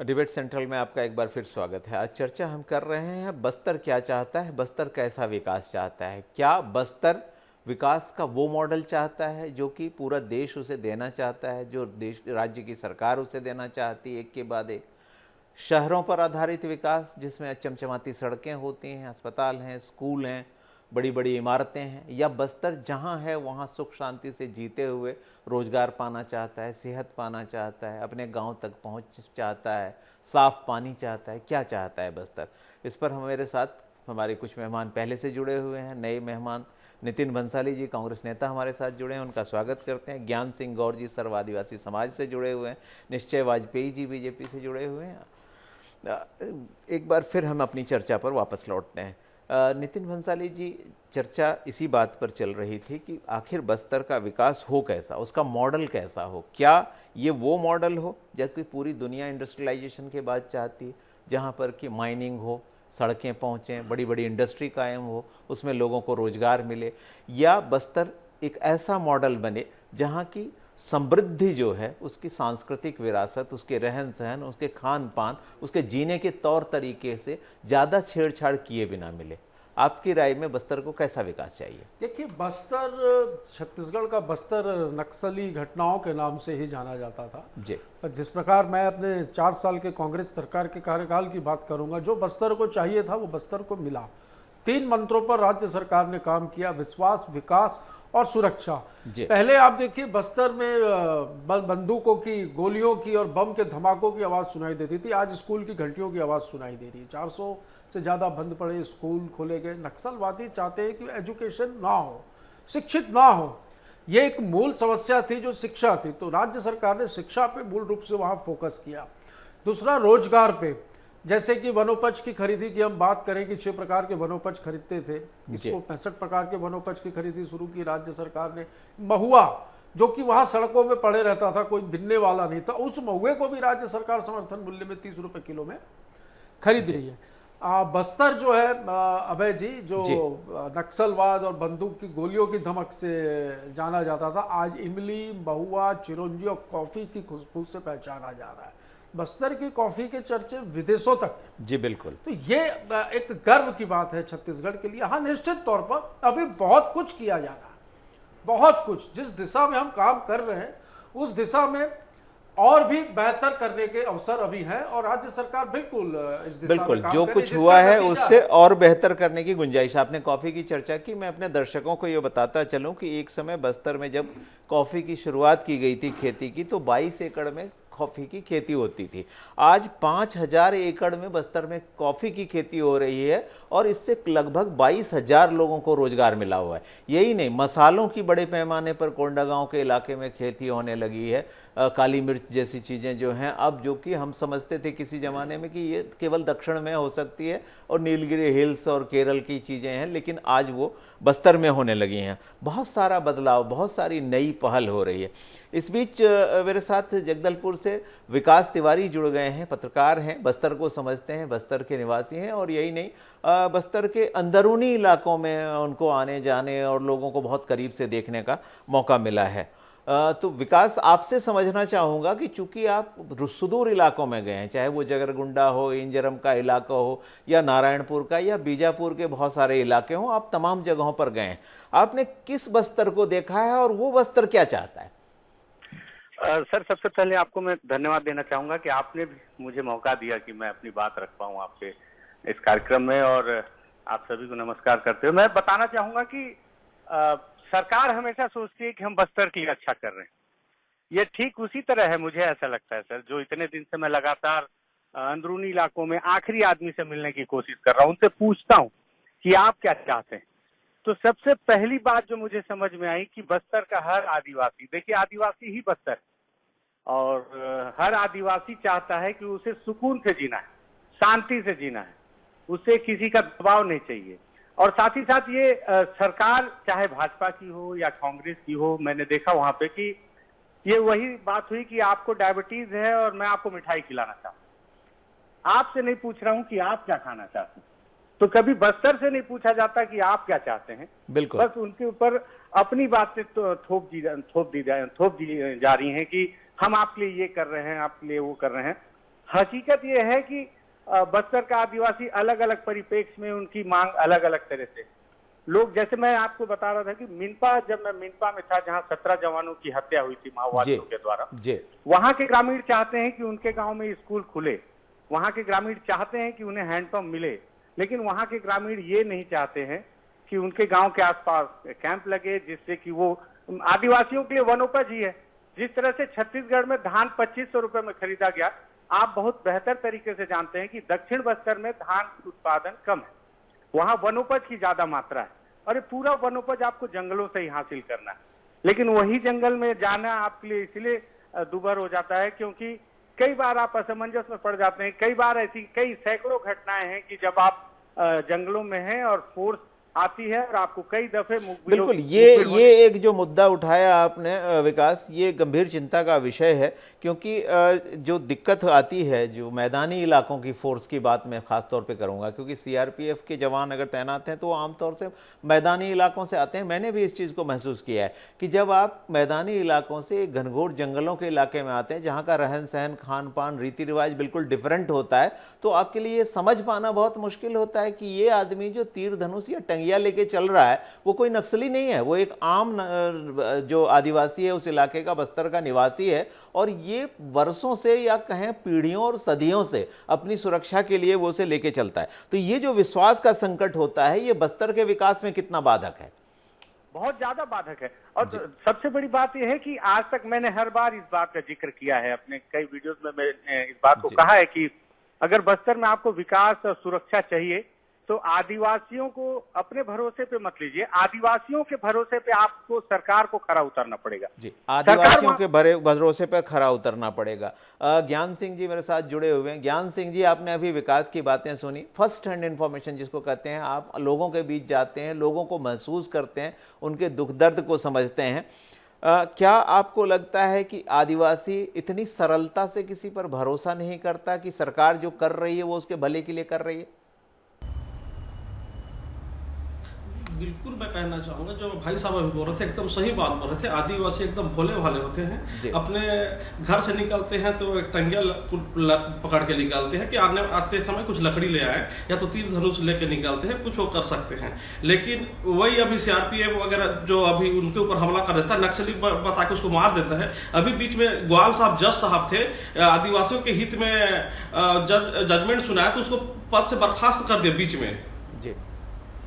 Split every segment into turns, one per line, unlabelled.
Debate central में आपका एक बार फिर स्वागत है। आज चर्चा हम कर रहे हैं बस्तर क्या चाहता है, बस्तर कैसा विकास चाहता है। क्या बस्तर विकास का वो मॉडल चाहता है जो कि पूरा देश उसे देना चाहता है, जो देश राज्य की सरकार उसे देना चाहती है, एक के बाद एक शहरों पर आधारित विकास जिसमें चमचमाती सड़कें होती हैं, अस्पताल हैं, स्कूल हैं, बड़ी बड़ी इमारतें हैं, या बस्तर जहाँ है वहाँ सुख शांति से जीते हुए रोजगार पाना चाहता है, सेहत पाना चाहता है, अपने गांव तक पहुँच चाहता है, साफ पानी चाहता है, क्या चाहता है बस्तर। इस पर हमारे साथ हमारे कुछ मेहमान पहले से जुड़े हुए हैं। नए मेहमान नितिन भंसाली जी, कांग्रेस नेता, हमारे साथ जुड़े हैं, उनका स्वागत करते हैं। ज्ञान सिंह गौर जी, सर्व आदिवासी समाज से जुड़े हुए हैं। निश्चय वाजपेयी जी, बीजेपी से जुड़े हुए हैं। एक बार फिर हम अपनी चर्चा पर वापस लौटते हैं। नितिन भंसाली जी, चर्चा इसी बात पर चल रही थी कि आखिर बस्तर का विकास हो कैसा, उसका मॉडल कैसा हो। क्या ये वो मॉडल हो जबकि पूरी दुनिया इंडस्ट्रियलाइजेशन के बाद चाहती है, जहाँ पर कि माइनिंग हो, सड़कें पहुँचें, बड़ी बड़ी इंडस्ट्री कायम हो, उसमें लोगों को रोजगार मिले, या बस्तर एक ऐसा मॉडल बने जहाँ की समृद्धि जो है, उसकी सांस्कृतिक विरासत, उसके रहन सहन, उसके खान पान, उसके जीने के तौर तरीके से ज़्यादा छेड़छाड़ किए बिना मिले। आपकी राय में बस्तर को कैसा विकास चाहिए?
देखिए, बस्तर, छत्तीसगढ़ का बस्तर नक्सली घटनाओं के नाम से ही जाना जाता था।
जी
पर जिस प्रकार मैं अपने 4 साल के कांग्रेस सरकार के कार्यकाल की बात करूंगा, जो बस्तर को चाहिए था वो बस्तर को मिला। 3 मंत्रों पर राज्य सरकार ने काम किया: विश्वास, विकास और सुरक्षा। पहले आप देखिए, बस्तर में बंदूकों की, गोलियों की और बम के धमाकों की आवाज़ सुनाई देती थी। आज स्कूल की घंटियों की आवाज़ सुनाई दे रही है। 400 से ज़्यादा बंद पड़े स्कूल खोले गए। नक्सलवादी चाहते हैं कि एजुकेशन ना हो, शिक्षित ना हो। ये एक मूल समस्या थी जो शिक्षा थी, तो राज्य सरकार ने शिक्षा पे मूल रूप से वहाँ फोकस किया। दूसरा, रोजगार पे, जैसे कि वनोपज की खरीदी की हम बात करें कि 6 प्रकार के वनोपज खरीदते थे, इसको 65 प्रकार के वनोपज की खरीदी शुरू की राज्य सरकार ने। महुआ, जो कि वहाँ सड़कों में पड़े रहता था, कोई बिनने वाला नहीं था, उस महुए को भी राज्य सरकार समर्थन मूल्य में 30 रुपए किलो में खरीद रही है। बस्तर जो है अभय जी, जो नक्सलवाद और बंदूक की गोलियों की धमक से जाना जाता था, आज इमली, महुआ, चिरौंजी और कॉफी की खुशबू से पहचाना जा रहा है। बस्तर की कॉफी के चर्चे विदेशों तक हैं।
जी बिल्कुल।
तो ये एक गर्व की बात है छत्तीसगढ़ के लिए। हाँ, निश्चित तौर पर अभी बहुत कुछ किया जाना है, बहुत कुछ। जिस दिशा में हम काम कर रहे हैं उस दिशा में और भी बेहतर करने के अवसर अभी हैं, और राज्य सरकार बिल्कुल इस दिशा में काम
जो
कर रही है,
कुछ हुआ है उससे और बेहतर करने की गुंजाइश। आपने कॉफी की चर्चा की, मैं अपने दर्शकों को ये बताता चलूं कि एक समय बस्तर में जब कॉफी की शुरुआत की गई थी खेती की, तो 22 एकड़ में कॉफी की खेती होती थी। आज 5000 एकड़ में बस्तर में कॉफी की खेती हो रही है और इससे लगभग 22,000 लोगों को रोजगार मिला हुआ है। यही नहीं, मसालों की बड़े पैमाने पर कोंडागांव के इलाके में खेती होने लगी है। काली मिर्च जैसी चीज़ें जो हैं, अब जो कि हम समझते थे किसी ज़माने में कि ये केवल दक्षिण में हो सकती है और नीलगिरी हिल्स और केरल की चीज़ें हैं, लेकिन आज वो बस्तर में होने लगी हैं। बहुत सारा बदलाव, बहुत सारी नई पहल हो रही है। इस बीच मेरे साथ जगदलपुर से विकास तिवारी जुड़ गए हैं, पत्रकार हैं, बस्तर को समझते हैं, बस्तर के निवासी हैं, और यही नहीं, बस्तर के अंदरूनी इलाकों में उनको आने जाने और लोगों को बहुत करीब से देखने का मौका मिला है। तो विकास, आपसे समझना चाहूँगा कि चूंकि आप सुदूर इलाकों में गए हैं, चाहे वो जगरगुंडा हो, इंजरम का इलाका हो, या नारायणपुर का, या बीजापुर के बहुत सारे इलाके हों, आप तमाम जगहों पर गए हैं। आपने किस बस्तर को देखा है और वो बस्तर क्या चाहता है?
सर, सबसे पहले आपको मैं धन्यवाद देना चाहूंगा कि आपने भी मुझे मौका दिया कि मैं अपनी बात रख पाऊँ आपसे इस कार्यक्रम में, और आप सभी को नमस्कार करते हुए मैं बताना चाहूंगा कि सरकार हमेशा सोचती है कि हम बस्तर की रक्षा कर रहे हैं। ये ठीक उसी तरह है, मुझे ऐसा लगता है सर, जो इतने दिन से मैं लगातार अंदरूनी इलाकों में आखिरी आदमी से मिलने की कोशिश कर रहा हूँ, उनसे पूछता हूँ कि आप क्या चाहते हैं। तो सबसे पहली बात जो मुझे समझ में आई कि बस्तर का हर आदिवासी, देखिए आदिवासी ही बस्तर है, और हर आदिवासी चाहता है कि उसे सुकून से जीना है, शांति से जीना है, उसे किसी का दबाव नहीं चाहिए। और साथ ही साथ ये सरकार चाहे भाजपा की हो या कांग्रेस की हो, मैंने देखा वहां पे कि ये वही बात हुई कि आपको डायबिटीज है और मैं आपको मिठाई खिलाना चाहता हूँ, आपसे नहीं पूछ रहा हूँ कि आप क्या खाना चाहते हैं। तो कभी बस्तर से नहीं पूछा जाता कि आप क्या चाहते हैं,
बिल्कुल।
बस उनके ऊपर अपनी बातें तो थोप दी जा रही हैं कि हम आपके लिए ये कर रहे हैं, आपके लिए वो कर रहे हैं। हकीकत ये है कि बस्तर का आदिवासी अलग अलग परिप्रेक्ष्य में उनकी मांग अलग अलग तरह से, लोग, जैसे मैं आपको बता रहा था कि मिनपा, जब मैं मिनपा में था जहां 17 जवानों की हत्या हुई थी माओवादियों के द्वारा, वहां के ग्रामीण चाहते हैं कि उनके गांव में स्कूल खुले, वहां के ग्रामीण चाहते हैं कि उन्हें हैंडपंप मिले, लेकिन वहां के ग्रामीण ये नहीं चाहते हैं कि उनके गांव के आसपास कैंप लगे जिससे कि वो आदिवासियों के लिए वनोपज ही है। जिस तरह से छत्तीसगढ़ में धान 2500 रुपए में खरीदा गया, आप बहुत बेहतर तरीके से जानते हैं कि दक्षिण बस्तर में धान उत्पादन कम है, वहां वनोपज की ज्यादा मात्रा है, और ये पूरा वनोपज आपको जंगलों से ही हासिल करना है। लेकिन वही जंगल में जाना आपके लिए इसलिए दुभर हो जाता है क्योंकि कई बार आप असमंजस में पड़ जाते हैं। कई बार ऐसी कई सैकड़ों घटनाएं हैं कि जब आप जंगलों में हैं और फोर्स आती है और आपको कई दफे
बिल्कुल ये एक जो मुद्दा उठाया आपने विकास, ये गंभीर चिंता का विषय है, क्योंकि जो दिक्कत आती है जो मैदानी इलाकों की फोर्स की बात मैं खास तौर पे करूंगा, क्योंकि सीआरपीएफ के जवान अगर तैनात हैं तो वो आमतौर से मैदानी इलाकों से आते हैं। मैंने भी इस चीज़ को महसूस किया है कि जब आप मैदानी इलाकों से घनघोर जंगलों के इलाके में आते हैं जहाँ का रहन सहन, खान पान, रीति रिवाज बिल्कुल डिफरेंट होता है, तो आपके लिए ये समझ पाना बहुत मुश्किल होता है कि ये आदमी जो तीर धनुष या लेके चल रहा है वो कोई नक्सली नहीं है, वो एक आम जो आदिवासी है उस इलाके का, बस्तर का निवासी है, और ये वर्षों से या कहें पीढ़ियों और सदियों से अपनी सुरक्षा के लिए वो उसे लेके चलता है। तो ये जो विश्वास का संकट होता है, ये बस्तर के विकास में कितना बाधक है?
बहुत ज्यादा बाधक है। और सबसे बड़ी बात यह है कि आज तक मैंने हर बार इस बात का जिक्र किया है, अपने कई वीडियोस में मैंने इस बात को कहा है कि अगर बस्तर में आपको विकास और सुरक्षा चाहिए तो आदिवासियों को अपने भरोसे पे मत लीजिए, आदिवासियों के भरोसे पे आपको सरकार को खरा उतरना पड़ेगा।
जी, आदिवासियों के भरोसे पर खरा उतरना पड़ेगा। ज्ञान सिंह जी मेरे साथ जुड़े हुए हैं। ज्ञान सिंह जी, आपने अभी विकास की बातें सुनी, फर्स्ट हैंड इंफॉर्मेशन जिसको कहते हैं, आप लोगों के बीच जाते हैं, लोगों को महसूस करते हैं, उनके दुख दर्द को समझते हैं। क्या आपको लगता है कि आदिवासी इतनी सरलता से किसी पर भरोसा नहीं करता कि सरकार जो कर रही है वो उसके भले के लिए कर रही है?
बिल्कुल मैं कहना चाहूँगा, जो भाई साहब अभी बोल रहे थे एकदम सही बात बोल रहे थे। आदिवासी एकदम भोले भाले होते हैं, अपने घर से निकलते हैं तो एक टंगिया पकड़ के निकालते हैं कि आते समय कुछ लकड़ी ले आए, या तो तीर धनुष लेके निकालते हैं, कुछ वो कर सकते हैं। लेकिन वही अभी सीआरपीएफ वगैरह जो अभी उनके ऊपर हमला कर देता है, नक्सली बता के उसको मार देता है। अभी बीच में ग्वाल साहब, जज साहब थे, आदिवासियों के हित में जजमेंट सुनाया तो उसको पद से बर्खास्त कर दिया बीच में जी।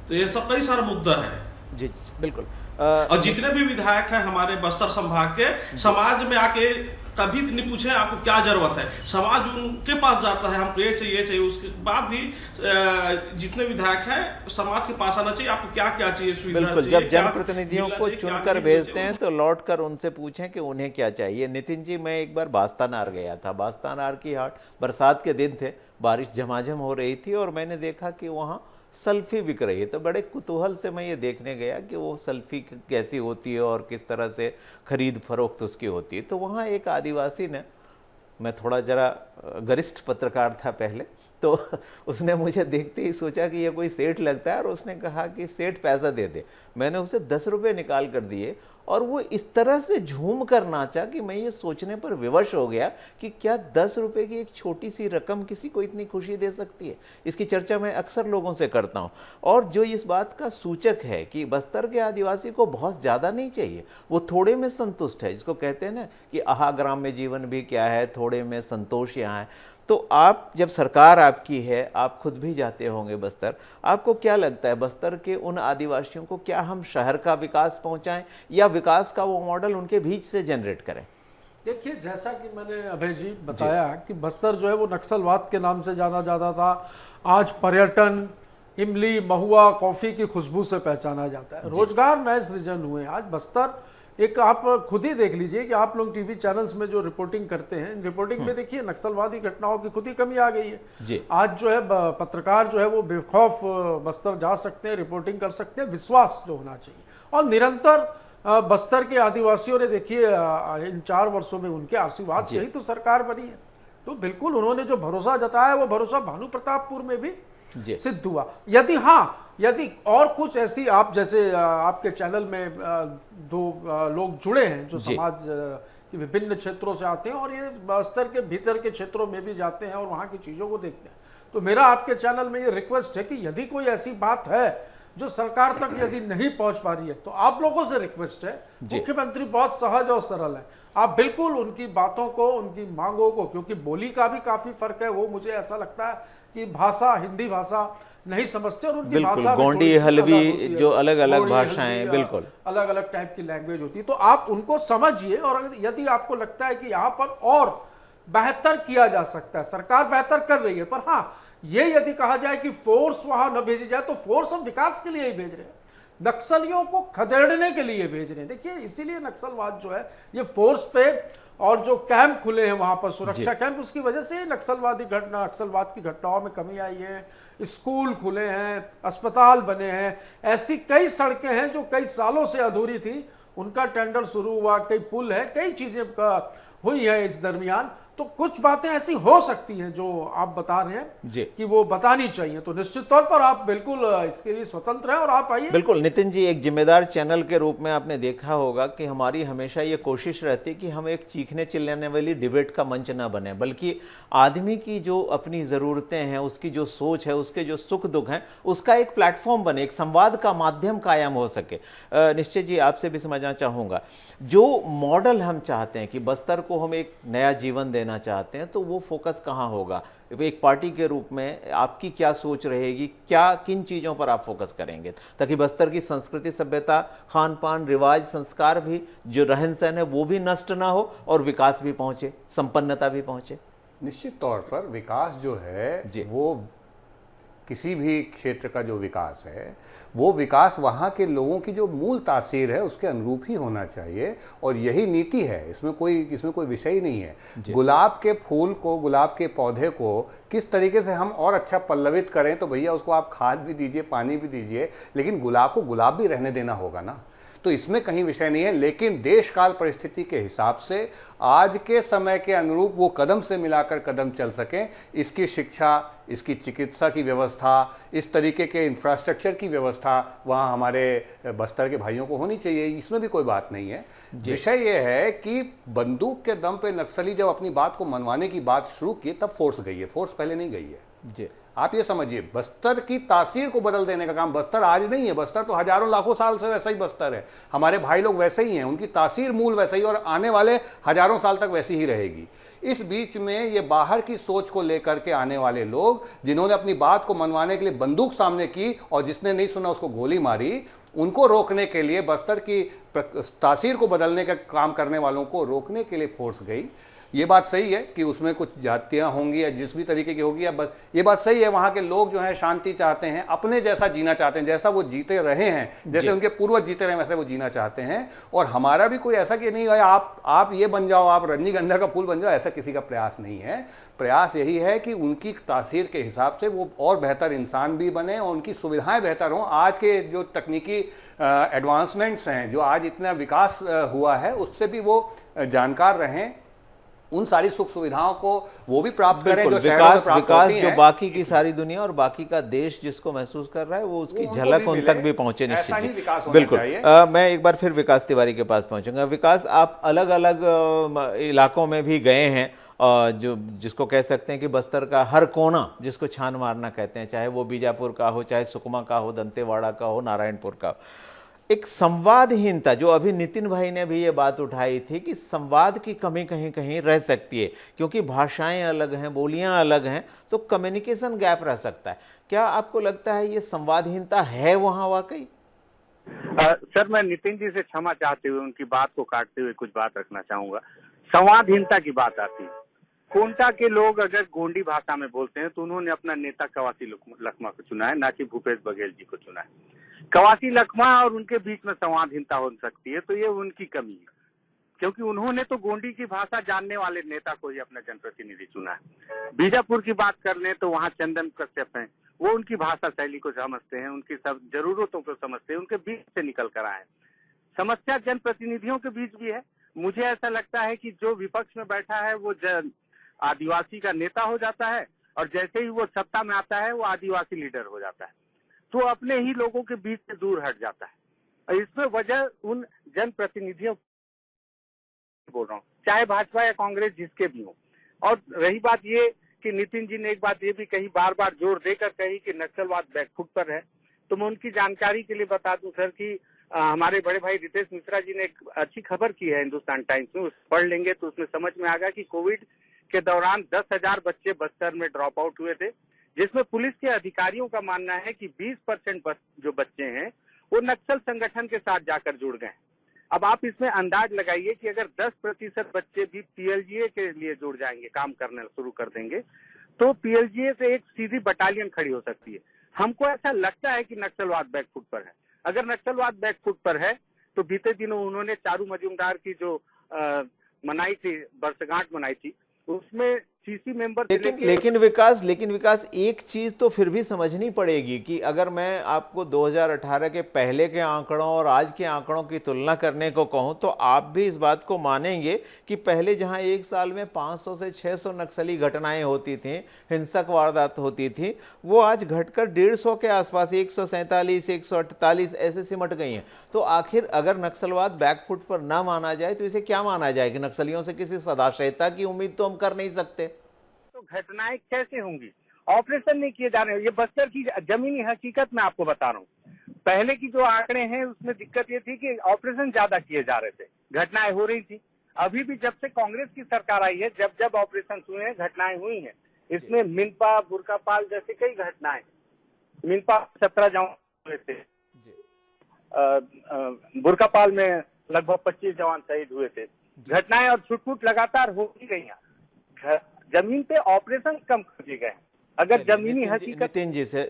तो ये सब कई सारा मुद्दा है
जी, बिल्कुल।
और जितने भी विधायक हैं हमारे बस्तर संभाग के, समाज में आके कभी नहीं पूछे आपको क्या जरूरत है, समाज उनके पास जाता है हमको ये चाहिए, उसके बाद भी जितने विधायक हैं समाज के पास आना चाहिए, आपको क्या क्या चाहिए, सुविधा
बिल्कुल।
चाहिए,
जब जनप्रतिनिधियों को चुनकर भेजते हैं तो लौटकर उनसे पूछें कि उन्हें क्या चाहिए। नितिन जी, मैं एक बार बास्तानार गया था, बास्तानार की हाट, बरसात के दिन थे, बारिश झमाझम हो रही थी और मैंने देखा कि वहाँ सल्फी बिक रही है। तो बड़े कुतूहल से मैं ये देखने गया कि वो सल्फी कैसी होती है और किस तरह से खरीद फरोख्त उसकी होती है। तो वहाँ एक आदिवासी ने, मैं थोड़ा जरा गरिष्ठ पत्रकार था पहले, तो उसने मुझे देखते ही सोचा कि ये कोई सेठ लगता है और उसने कहा कि सेठ पैसा दे दे। मैंने उसे 10 रुपये निकाल कर दिए और वो इस तरह से झूम कर नाचा कि मैं ये सोचने पर विवश हो गया कि क्या 10 रुपये की एक छोटी सी रकम किसी को इतनी खुशी दे सकती है। इसकी चर्चा मैं अक्सर लोगों से करता हूँ और जो इस बात का सूचक है कि बस्तर के आदिवासी को बहुत ज़्यादा नहीं चाहिए, वो थोड़े में संतुष्ट है, जिसको कहते हैं ना कि आहा ग्राम में जीवन भी क्या है, थोड़े में संतोष यहाँ है। तो आप, जब सरकार आपकी है, आप खुद भी जाते होंगे बस्तर, आपको क्या लगता है बस्तर के उन आदिवासियों को क्या हम शहर का विकास पहुंचाएं या विकास का वो मॉडल उनके बीच से जनरेट करें?
देखिए, जैसा कि मैंने अभय जी बताया कि बस्तर जो है वो नक्सलवाद के नाम से जाना जाता था, आज पर्यटन, इमली, महुआ, कॉफ़ी की खुशबू से पहचाना जाता है। रोजगार नए सृजन हुए। आज बस्तर एक, आप खुद ही देख लीजिए कि आप लोग टीवी चैनल्स में जो रिपोर्टिंग करते हैं, रिपोर्टिंग में देखिए नक्सलवादी घटनाओं की खुद ही कमी आ गई है। आज जो है पत्रकार जो है वो बेखौफ बस्तर जा सकते हैं, रिपोर्टिंग कर सकते हैं। विश्वास जो होना चाहिए, और निरंतर बस्तर के आदिवासियों ने देखिए इन 4 वर्षों में उनके आशीर्वाद से ही तो सरकार बनी है। तो बिल्कुल उन्होंने जो भरोसा जताया वो भरोसा भानु प्रतापपुर में भी सिद्ध हुआ। यदि और कुछ ऐसी, आप जैसे आपके चैनल में 2 लोग जुड़े हैं जो समाज कि विभिन्न क्षेत्रों से आते हैं और ये बस्तर के भीतर के क्षेत्रों में भी जाते हैं और वहाँ की चीज़ों को देखते हैं। तो मेरा आपके चैनल में ये रिक्वेस्ट है कि यदि कोई ऐसी बात है जो सरकार तक यदि नहीं पहुंच पा रही है, तो आप लोगों से रिक्वेस्ट है, मुख्यमंत्री बहुत सहज और सरल है, आप बिल्कुल उनकी बातों को, उनकी मांगों को, क्योंकि बोली का भी काफी फर्क है, वो मुझे ऐसा लगता है कि भाषा, हिंदी भाषा नहीं समझते और उनकी भाषा
गोंडी, हल्बी, जो अलग अलग भाषाएं, बिल्कुल
अलग अलग टाइप की लैंग्वेज होती है, तो आप उनको समझिए। और यदि आपको लगता है कि यहाँ पर और बेहतर किया जा सकता है, सरकार बेहतर कर रही है, पर हाँ ये यदि कहा जाए कि फोर्स वहां न भेजी जाए, तो फोर्स हम विकास के लिए ही भेज रहे हैं, नक्सलियों को खदेड़ने के लिए भेज रहे हैं। देखिए इसीलिए नक्सलवाद जो है ये फोर्स पे, और जो कैंप खुले हैं वहां पर सुरक्षा कैंप, उसकी वजह से नक्सलवाद की घटनाओं में कमी आई है। स्कूल खुले हैं, अस्पताल बने हैं, ऐसी कई सड़कें हैं जो कई सालों से अधूरी थी, उनका टेंडर शुरू हुआ, कई पुल है, कई चीजें हुई है इस दरमियान। तो कुछ बातें ऐसी हो सकती हैं जो आप बता रहे हैं कि वो बतानी चाहिए, तो निश्चित तौर पर आप बिल्कुल इसके लिए स्वतंत्र हैं और आप आइए।
बिल्कुल नितिन जी, एक जिम्मेदार चैनल के रूप में आपने देखा होगा कि हमारी हमेशा ये कोशिश रहती है कि हम एक चीखने चिल्लाने वाली डिबेट का मंच ना बने, बल्कि आदमी की जो अपनी ज़रूरतें हैं, उसकी जो सोच है, उसके जो सुख दुख हैं, उसका एक प्लेटफॉर्म बने, एक संवाद का माध्यम कायम हो सके। निश्चित जी, आपसे भी समझना चाहूँगा, जो मॉडल हम चाहते हैं कि बस्तर को हम एक नया जीवन देना चाहते हैं, तो वो फोकस कहाँ होगा? एक पार्टी के रूप में आपकी क्या सोच रहेगी, क्या किन चीज़ों पर आप फोकस करेंगे ताकि बस्तर की संस्कृति, सभ्यता, खान पान, रिवाज, संस्कार भी, जो रहन सहन है, वो भी नष्ट ना हो और विकास भी पहुंचे, संपन्नता भी पहुंचे?
निश्चित तौर पर विकास जो है वो किसी भी क्षेत्र का जो विकास है, वो विकास वहाँ के लोगों की जो मूल तासीर है उसके अनुरूप ही होना चाहिए, और यही नीति है। इसमें कोई विषय ही नहीं है। गुलाब के फूल को, गुलाब के पौधे को किस तरीके से हम और अच्छा पल्लवित करें, तो भैया उसको आप खाद भी दीजिए, पानी भी दीजिए, लेकिन गुलाब को गुलाब भी रहने देना होगा ना। तो इसमें कहीं विषय नहीं है, लेकिन देश काल परिस्थिति के हिसाब से आज के समय के अनुरूप वो कदम से मिलाकर कदम चल सकें, इसकी शिक्षा, इसकी चिकित्सा की व्यवस्था, इस तरीके के इंफ्रास्ट्रक्चर की व्यवस्था वहाँ हमारे बस्तर के भाइयों को होनी चाहिए, इसमें भी कोई बात नहीं है। विषय ये है कि बंदूक के दम पे नक्सली जब अपनी बात को मनवाने की बात शुरू की, तब फोर्स गई है, फोर्स पहले नहीं गई है। आप ये समझिए, बस्तर की तासीर को बदल देने का काम बस्तर आज नहीं है, बस्तर तो हजारों लाखों साल से वैसा ही बस्तर है, हमारे भाई लोग वैसे ही हैं, उनकी तासीर मूल वैसे ही, और आने वाले हजारों साल तक वैसी ही रहेगी। इस बीच में ये बाहर की सोच को लेकर के आने वाले लोग, जिन्होंने अपनी बात को मनवाने के लिए बंदूक सामने की और जिसने नहीं सुना उसको गोली मारी, उनको रोकने के लिए, बस्तर की तासीर को बदलने का काम करने वालों को रोकने के लिए फोर्स गई। ये बात सही है कि उसमें कुछ जातियां होंगी या जिस भी तरीके की होगी, या बस ये बात सही है, वहाँ के लोग जो हैं शांति चाहते हैं, अपने जैसा जीना चाहते हैं, जैसा वो जीते रहे हैं, जैसे उनके पूर्वज जीते रहे वैसे वो जीना चाहते हैं। और हमारा भी कोई ऐसा कि नहीं भाई आप ये बन जाओ, आप रजनीगंधा का फूल बन जाओ, ऐसा किसी का प्रयास नहीं है। प्रयास यही है कि उनकी तासीर के हिसाब से वो और बेहतर इंसान भी बने और उनकी सुविधाएं बेहतर हों। आज के जो तकनीकी एडवांसमेंट्स हैं, जो आज इतना विकास हुआ है, उससे भी वो जानकार रहें, उन सारी सुख सुविधाओं को वो भी प्राप्त करें जो
विकास जो बाकी की सारी दुनिया और बाकी का देश जिसको महसूस कर रहा है, वो उसकी झलक उन तक भी पहुंचे। निश्चित, बिल्कुल। मैं एक बार फिर विकास तिवारी के पास पहुंचूंगा। विकास, आप अलग अलग इलाकों में भी गए हैं, जो जिसको कह सकते हैं कि बस्तर का हर कोना, जिसको छान मारना कहते हैं, चाहे वो बीजापुर का हो, चाहे सुकमा का हो, दंतेवाड़ा का हो, नारायणपुर का हो। एक संवादहीनता, जो अभी नितिन भाई ने भी ये बात उठाई थी कि संवाद की कमी कहीं कहीं रह सकती है, क्योंकि भाषाएं अलग हैं, बोलियां अलग हैं, तो कम्युनिकेशन गैप रह सकता है। क्या आपको लगता है ये संवादहीनता है वहां वाकई?
सर, मैं नितिन जी से क्षमा चाहते हुए उनकी बात को काटते हुए कुछ बात रखना चाहूंगा। संवादहीनता की बात आती है, कोंटा के लोग अगर गोंडी भाषा में बोलते हैं तो उन्होंने अपना नेता कवासी लखमा को चुना है, ना कि भूपेश बघेल जी को चुना है। कवासी लखमा और उनके बीच में संवादहीनता हो सकती है, तो ये उनकी कमी है, क्योंकि उन्होंने तो गोंडी की भाषा जानने वाले नेता को ही अपना जनप्रतिनिधि चुना है। बीजापुर की बात कर लें तो वहाँ चंदन कश्यप हैं, वो उनकी भाषा शैली को समझते हैं, उनकी सब जरूरतों को समझते हैं, उनके बीच से निकल कर आए। समस्या जनप्रतिनिधियों के बीच भी है। मुझे ऐसा लगता है कि जो विपक्ष में बैठा है वो आदिवासी का नेता हो जाता है, और जैसे ही वो सत्ता में आता है वो आदिवासी लीडर हो जाता है, तो अपने ही लोगों के बीच से दूर हट जाता है। और इसमें वजह उन जनप्रतिनिधियों बोल रहा हूँ, चाहे भाजपा या कांग्रेस जिसके भी हो। और रही बात ये कि नितिन जी ने एक बात ये भी कही, बार बार जोर देकर कही कि नक्सलवाद बैकफुट पर है, तो मैं उनकी जानकारी के लिए बता दूं सर कि हमारे बड़े भाई रितेश मिश्रा जी ने एक अच्छी खबर की है हिंदुस्तान टाइम्स में, उसे पढ़ लेंगे तो उसमें समझ में आएगा कि कोविड के दौरान 10,000 बच्चे बस्तर में ड्रॉप आउट हुए थे, जिसमें पुलिस के अधिकारियों का मानना है कि 20% जो बच्चे हैं वो नक्सल संगठन के साथ जाकर जुड़ गए। अब आप इसमें अंदाज लगाइए कि अगर 10% बच्चे भी पीएलजीए के लिए जुड़ जाएंगे, काम करना शुरू कर देंगे, तो पीएलजीए से एक सीधी बटालियन खड़ी हो सकती है। हमको ऐसा लगता है कि नक्सलवाद बैकफुट पर है। अगर नक्सलवाद बैकफुट पर है तो बीते दिनों उन्होंने चारू मजूमदार की जो मनाई थी, वर्षगांठ मनाई थी, उसमें सीसी मेंबर
लेकिन विकास एक चीज तो फिर भी समझनी पड़ेगी कि अगर मैं आपको 2018 के पहले के आंकड़ों और आज के आंकड़ों की तुलना करने को कहूं तो आप भी इस बात को मानेंगे कि पहले जहां एक साल में 500 से 600 नक्सली घटनाएं होती थी, हिंसक वारदात होती थी, वो आज घटकर 150 के आसपास 147, 148 ऐसे सिमट गई हैं। तो आखिर अगर नक्सलवाद बैकफुट पर ना माना जाए तो इसे क्या माना जाए कि नक्सलियों से किसी सदाशयता की उम्मीद तो हम कर नहीं सकते।
तो घटनाएं कैसे होंगी? ऑपरेशन नहीं किए जा रहे हैं। ये बस्तर की जमीनी हकीकत मैं आपको बता रहा हूँ। पहले की जो आंकड़े हैं उसमें दिक्कत ये थी कि ऑपरेशन ज्यादा किए जा रहे थे, घटनाएं हो रही थी। अभी भी जब से कांग्रेस की सरकार आई है, जब जब ऑपरेशन हुए हैं, घटनाएं हुई हैं। इसमें मिनपा, बुरकापाल जैसे कई घटनाएं, मिनपा 17 जवान हुए थे, बुरकापाल में लगभग 25 जवान शहीद हुए थे। घटनाएं और छुटपुट लगातार हो ही गई हैं। जमीन पे ऑपरेशन कम कर दिए गए। अगर जमीनी हकीकत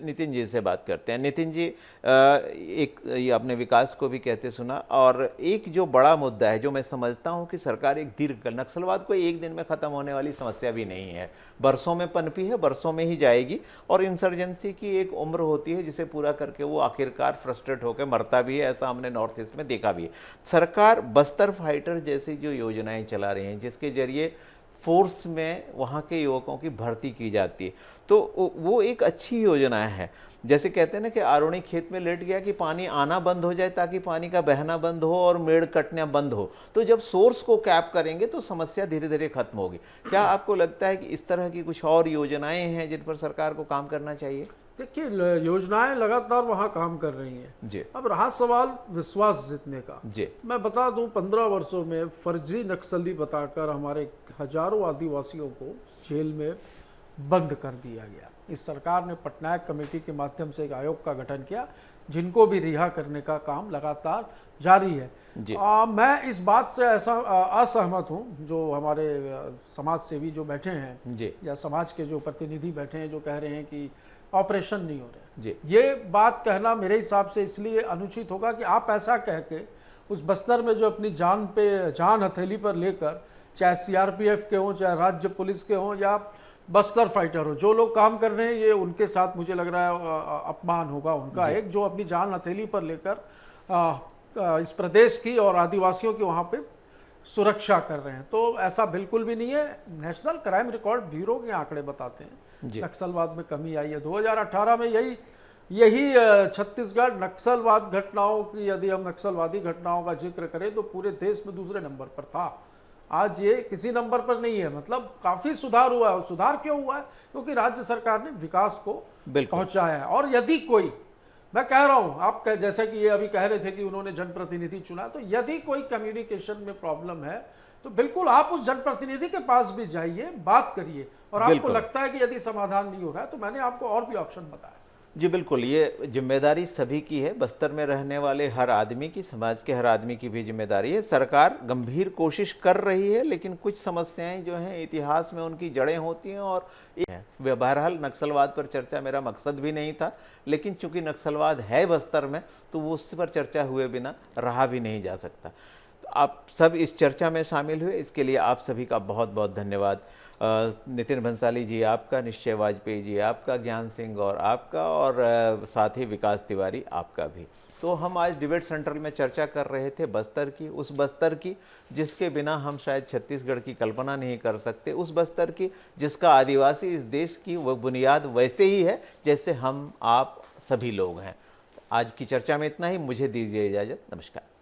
नितिन जी से बात करते हैं। नितिन जी, एक ये आपने विकास को भी कहते सुना, और एक जो बड़ा मुद्दा है जो मैं समझता हूं कि सरकार एक दीर्घ, नक्सलवाद कोई एक दिन में खत्म होने वाली समस्या भी नहीं है, बरसों में पनपी है, बरसों में ही जाएगी, और इंसर्जेंसी की एक उम्र होती है जिसे पूरा करके वो आखिरकार फ्रस्ट्रेट होकर मरता भी है। ऐसा हमने नॉर्थ ईस्ट में देखा भी है। सरकार बस्तर फाइटर जैसी जो योजनाएं चला रही हैं जिसके जरिए फोर्स में वहाँ के युवकों की भर्ती की जाती है, तो वो एक अच्छी योजना है। जैसे कहते हैं ना कि आरोणी खेत में लेट गया कि पानी आना बंद हो जाए ताकि पानी का बहना बंद हो और मेड़ कटना बंद हो। तो जब सोर्स को कैप करेंगे तो समस्या धीरे धीरे खत्म होगी। क्या आपको लगता है कि इस तरह की कुछ और योजनाएं हैं जिन पर सरकार को काम करना चाहिए?
देखिए, योजनाएं लगातार वहाँ काम कर रही हैं जी। अब रहा सवाल विश्वास जीतने का जी। मैं बता दूं, 15 वर्षों में फर्जी नक्सली बताकर हमारे हजारों आदिवासियों को जेल में बंद कर दिया गया। इस सरकार ने पटनायक कमेटी के माध्यम से एक आयोग का गठन किया, जिनको भी रिहा करने का काम लगातार जारी है। मैं इस बात से ऐसा असहमत हूँ, जो हमारे समाज सेवी जो बैठे हैं जी, या समाज के जो प्रतिनिधि बैठे हैं जो कह रहे हैं कि ऑपरेशन नहीं हो रहे जी। ये बात कहना मेरे हिसाब से इसलिए अनुचित होगा कि आप ऐसा कह के उस बस्तर में जो अपनी जान हथेली पर लेकर, चाहे सीआरपीएफ के हों, चाहे राज्य पुलिस के हों या बस्तर फाइटर हो, जो लोग काम कर रहे हैं, ये उनके साथ मुझे लग रहा है अपमान होगा उनका, एक जो अपनी जान हथेली पर लेकर इस प्रदेश की और आदिवासियों की वहाँ पे सुरक्षा कर रहे हैं। तो ऐसा बिल्कुल भी नहीं है। नेशनल क्राइम रिकॉर्ड ब्यूरो के आंकड़े बताते हैं नक्सलवाद में कमी आई है। 2018 में यही छत्तीसगढ़ नक्सलवाद घटनाओं की, यदि हम नक्सलवादी घटनाओं का जिक्र करें तो पूरे देश में दूसरे नंबर पर था। आज ये किसी नंबर पर नहीं है। मतलब काफी सुधार हुआ है। और सुधार क्यों हुआ है? क्योंकि राज्य सरकार ने विकास को पहुंचाया है। और यदि कोई, मैं कह रहा हूं, आप जैसे कि ये अभी कह रहे थे कि उन्होंने जनप्रतिनिधि चुना, तो यदि कोई कम्युनिकेशन में प्रॉब्लम है तो बिल्कुल आप उस जनप्रतिनिधि के पास भी जाइए, बात करिए, और आपको लगता है कि यदि समाधान नहीं हो रहा है तो मैंने आपको और भी ऑप्शन बताया
जी। बिल्कुल, ये जिम्मेदारी सभी की है, बस्तर में रहने वाले हर आदमी की, समाज के हर आदमी की भी जिम्मेदारी है। सरकार गंभीर कोशिश कर रही है, लेकिन कुछ समस्याएं जो हैं इतिहास में उनकी जड़ें होती हैं। और बहरहाल नक्सलवाद पर चर्चा मेरा मकसद भी नहीं था, लेकिन चूंकि नक्सलवाद है बस्तर में तो वो उस पर चर्चा हुए बिना रहा भी नहीं जा सकता। तो आप सब इस चर्चा में शामिल हुए, इसके लिए आप सभी का बहुत बहुत धन्यवाद। नितिन भंसाली जी आपका, निश्चय वाजपेयी जी आपका, ज्ञान सिंह और आपका, और साथ ही विकास तिवारी आपका भी। तो हम आज डिबेट सेंट्रल में चर्चा कर रहे थे बस्तर की, उस बस्तर की जिसके बिना हम शायद छत्तीसगढ़ की कल्पना नहीं कर सकते, उस बस्तर की जिसका आदिवासी इस देश की वह बुनियाद वैसे ही है जैसे हम आप सभी लोग हैं। आज की चर्चा में इतना ही। मुझे दीजिए इजाज़त। नमस्कार।